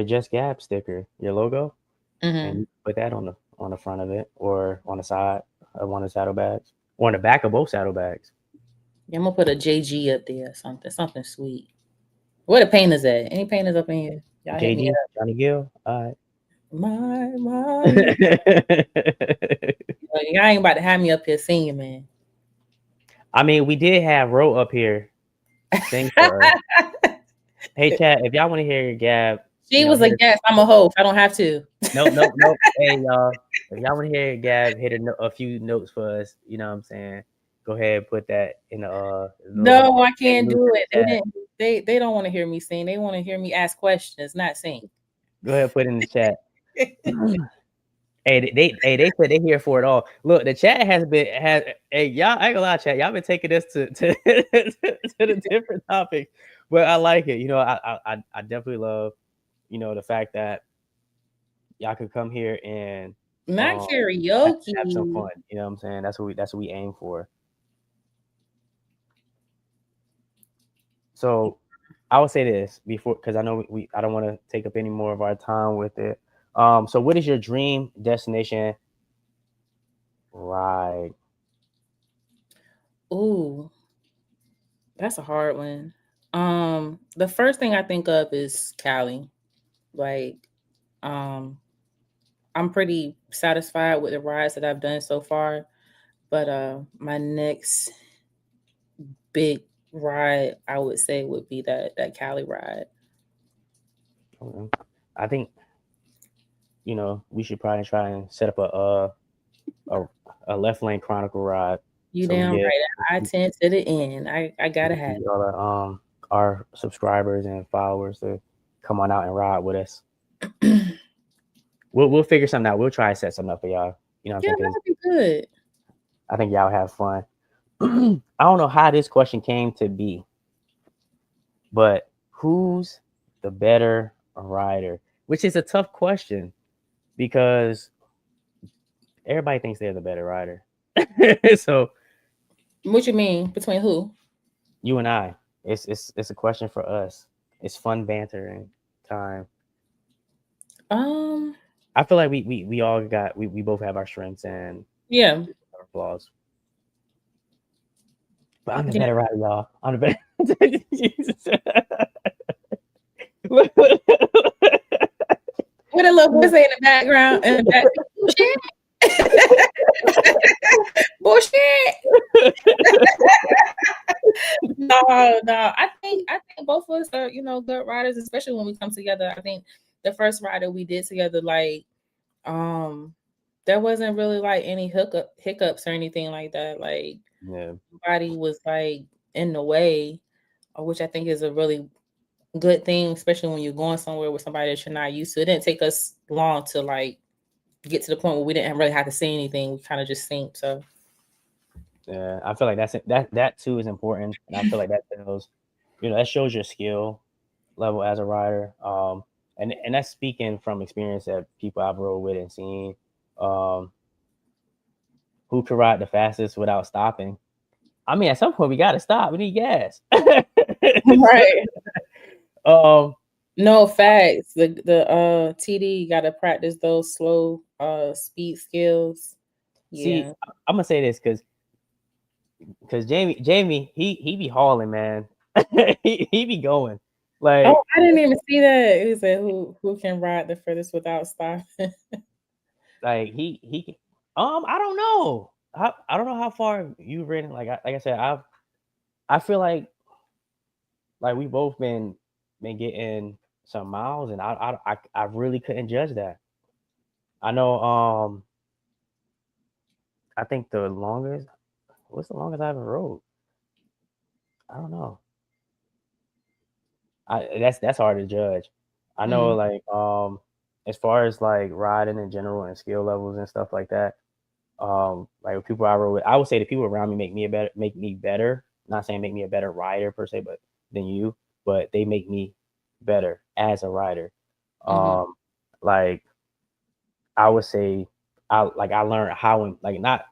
Just Gab sticker, your logo, and Hmm. you put that on the front of it or on the side of one of the saddlebags or on the back of both saddlebags. Yeah, I'm gonna put a JG up there, something sweet. Where the painters at? Any painters up in here? Y'all hit me JG Johnny Gill. All right. up. My. Y'all ain't about to have me up here singing, man. I mean, we did have Ro up here sing for us. Hey, chat, if y'all want to hear Gab, She was hit a her. guest. I'm a host. I don't have to. Nope, nope, nope. Hey, y'all, if y'all want to hear Gab hit a few notes for us, you know what I'm saying? Go ahead and put that in the little No, I can't news do in it. the chat. They don't want to hear me sing. They want to hear me ask questions, not sing. Go ahead and put it in the chat. Hey, they said they here for it all. Look, the chat has hey y'all, I ain't gonna lie, chat. Y'all been taking this to the different topics, but I like it. I definitely love the fact that y'all could come here and Not um have some karaoke. fun. You know what I'm saying? That's what we aim for. So I would say this before, because I know I don't want to take up any more of our time with it. So what is your dream destination ride? Ooh, that's a hard one. The first thing I think of is Cali. Like, um, I'm pretty satisfied with the rides that I've done so far, but my next big ride, I would say, would be that Cali ride. Okay. I think we should probably try and set up a, a left lane Chronicle ride, You so we damn get right. I tend to the end. I gotta have all our subscribers and followers to come on out and ride with us. it. We'll figure something out. We'll try to set something up for y'all. You know what I'm Yeah, saying? Because that'd be good. I think y'all have fun. I don't know how this question came to be, but who's the better rider? Which is a tough question because everybody thinks they're the better rider. So What you mean? Between who? you and I, it's a question for us. It's fun banter and time. Um, I feel like we all we both have our strengths and yeah. our flaws. But I'm the Yeah. better rider, y'all. I'm the better. Jesus. What a little boy say in the background, in the back. Bullshit. Bullshit. No, no. I think both of us are, good riders, especially when we come together. I think the first ride that we did together, like, um, there wasn't really like any hiccups or anything like that. Like, Yeah, nobody was like in the way, which I think is a really good thing, especially when you're going somewhere with somebody that you're not used to. It didn't take us long to like get to the point where we didn't really have to say anything. We kind of just synced. So yeah. I feel like that too is important, and I feel like that tells, that shows your skill level as a rider. And that's speaking from experience that people I've rode with and seen. Um, who can ride the fastest without stopping? I mean, at some point we gotta stop. We need gas. right. um, No facts. The TD got to practice those slow speed skills. see, Yeah. I'm gonna say this because Jamie, he be hauling, man. he be going Oh, like I didn't even see that. It said who can ride the furthest without stopping. he. I don't know. I don't know how far you've ridden. Like I said, I feel like we both been getting some miles, and I really couldn't judge that. I know. I think the longest. What's the longest I ever rode? I don't know. That's hard to judge. I know Mm, like as far as like riding in general and skill levels and stuff like that. Like with people I rode with, I would say the people around me make me better. Not saying make me a better rider per se, but than you, but they make me better as a rider. mhm, Um, like I would say I learned how like not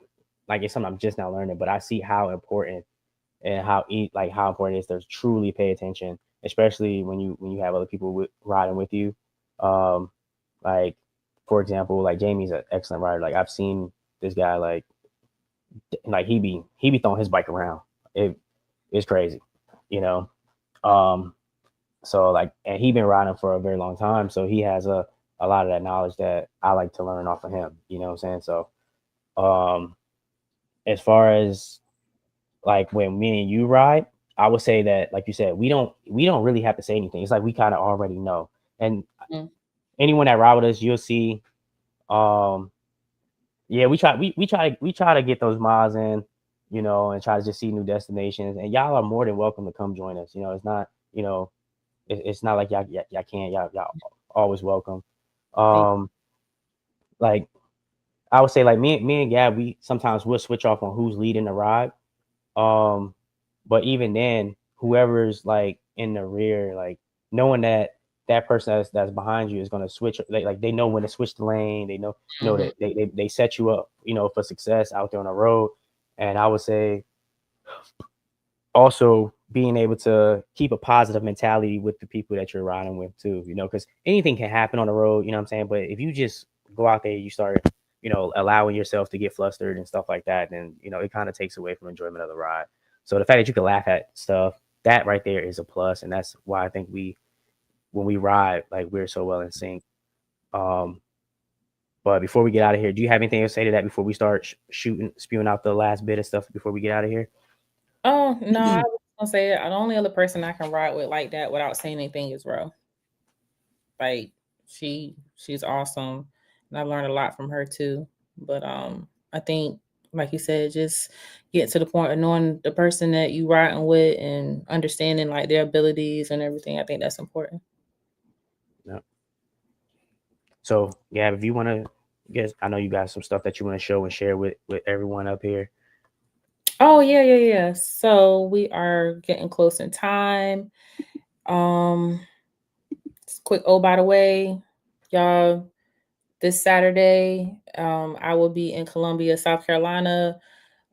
like it's something I'm just now learning, but I see how important and how important it is to truly pay attention, especially when you have other people riding with you. Um, like for example, like Jamie's an excellent rider. Like I've seen this guy like he be throwing his bike around. It's crazy, you know. Um, so like and he been riding for a very long time, so he has a lot of that knowledge that I like to learn off of him. You know what I'm saying? So um, as far as like when me and you ride, I would say that like you said, we don't really have to say anything. It's like we kind of already know. And mm, anyone that ride with us, you'll see. Um, yeah, we try to get those miles in, and try to just see new destinations. And y'all are more than welcome to come join us. It's not it's not like y'all can't y'all always welcome. thank Um, like I would say like me and Gab, we sometimes we'll switch off on who's leading the ride. Um, but even then, whoever's like in the rear, like knowing that that person that's behind you is going to switch, like they know when to switch the lane. They know, Mhm, that they set you up, for success out there on the road. And I would say also being able to keep a positive mentality with the people that you're riding with too, because anything can happen on the road, you know what I'm saying? But if you just go out there, you start, allowing yourself to get flustered and stuff like that, then, it kind of takes away from enjoyment of the ride. So the fact that you can laugh at stuff, that right there is a plus. And that's why I think when we ride, like we're so well in sync. Um, but before we get out of here, do you have anything to say to that before we start spewing out the last bit of stuff before we get out of here? Oh, no, I was gonna say the only other person I can ride with like that without saying anything is Ro. Like she's awesome, and I've learned a lot from her too. But I think like you said, just get to the point of knowing the person that you riding with and understanding like their abilities and everything. I think that's important. Yeah. So, yeah, if you want to, guess I know you got some stuff that you want to show and share with everyone up here. Oh yeah, yeah, yeah. So we are getting close in time. Um, quick. Oh, by the way, y'all, this Saturday, I will be in Columbia, South Carolina,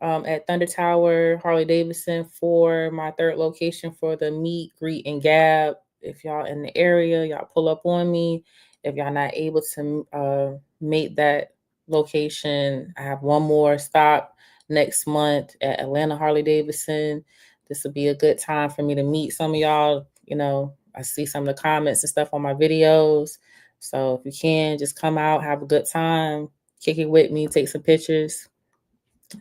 at Thunder Tower, Harley Davidson for my third location for the meet, greet, and gab. If y'all in the area, y'all pull up on me. If y'all not able to make that location, I have one more stop next month at Atlanta Harley Davidson. This will be a good time for me to meet some of y'all. I see some of the comments and stuff on my videos. So if you can, just come out, have a good time, kick it with me, take some pictures,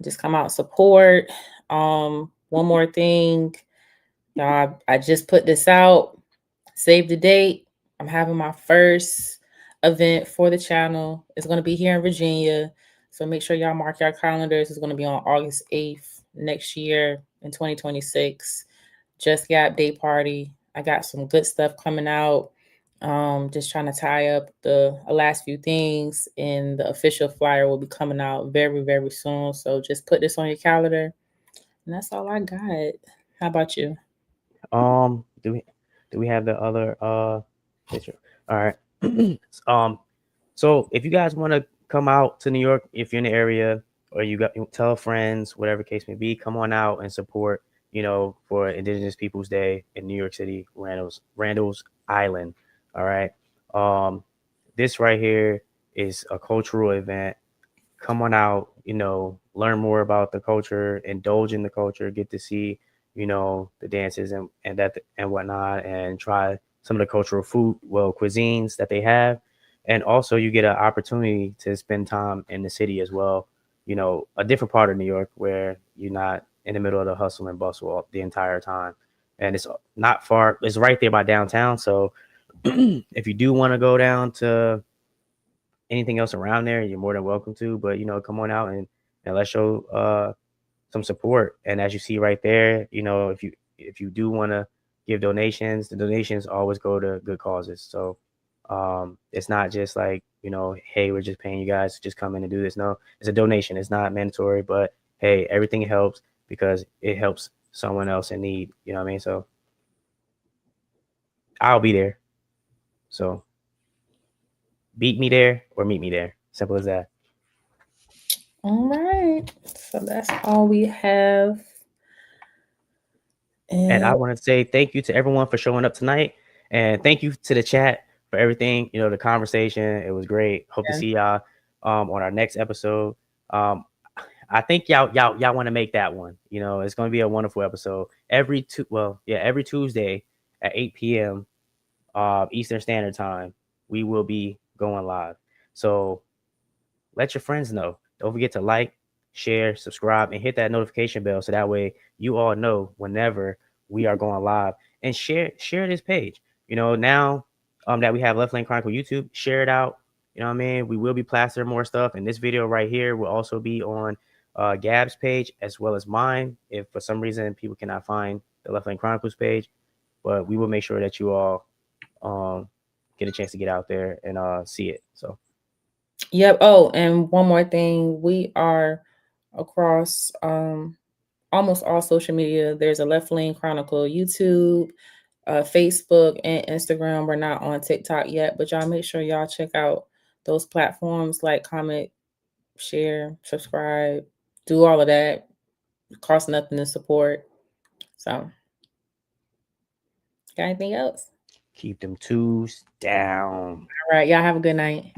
just come out support. One more thing, y'all, I just put this out. Save the date. I'm having my first event for the channel. It's going to be here in Virginia. So make sure y'all mark your calendars. It's going to be on August 8th next year in 2026. Just Gap Day Party. I got some good stuff coming out. Just trying to tie up the last few things, and the official flyer will be coming out very, very soon. So just put this on your calendar, and that's all I got. How about you? Do we have the other picture? All right. um, so if you guys want to come out to New York, if you're in the area, or you tell friends, whatever case may be, come on out and support. For Indigenous Peoples Day in New York City, Randall's Island. All right. Um, this right here is a cultural event. Come on out, learn more about the culture, indulge in the culture, get to see, the dances and whatnot, and try some of the cultural cuisines that they have. And also you get an opportunity to spend time in the city as well, a different part of New York where you're not in the middle of the hustle and bustle the entire time. And it's not far, it's right there by downtown. So if you do want to go down to anything else around there, you're more than welcome to. But come on out and let's show some support. And as you see right there, if you do want to give donations, the donations always go to good causes. So it's not just like, hey, we're just paying you guys to just come in and do this. No, it's a donation. It's not mandatory, but hey, everything helps because it helps someone else in need. You know what I mean? So I'll be there. So beat me there or meet me there. Simple as that. All right. So that's all we have. And I And want to say thank you to everyone for showing up tonight. And thank you to the chat for everything, the conversation. It was great. Hope to yeah. see y'all on our next episode. Um, I think y'all want to make that one. It's going to be a wonderful episode. Every Tuesday at 8 p.m. Eastern Standard Time, we will be going live. So let your friends know. Don't forget to like, share, subscribe, and hit that notification bell so that way you all know whenever we are going live. And share this page. Now that we have Left Lane Chronicle YouTube, share it out. You know what I mean? We will be plastering more stuff. And this video right here will also be on Gab's page as well as mine. If for some reason people cannot find the Left Lane Chronicles page, but we will make sure that you all get a chance to get out there and see it. So Yep. Oh, and one more thing. We are across almost all social media. There's a Left Lane Chronicle YouTube, Facebook, and Instagram. We're not on TikTok yet, but y'all make sure y'all check out those platforms, like, comment, share, subscribe, do all of that. It costs nothing to support. So, got anything else? keep them twos down. All right. Y'all have a good night.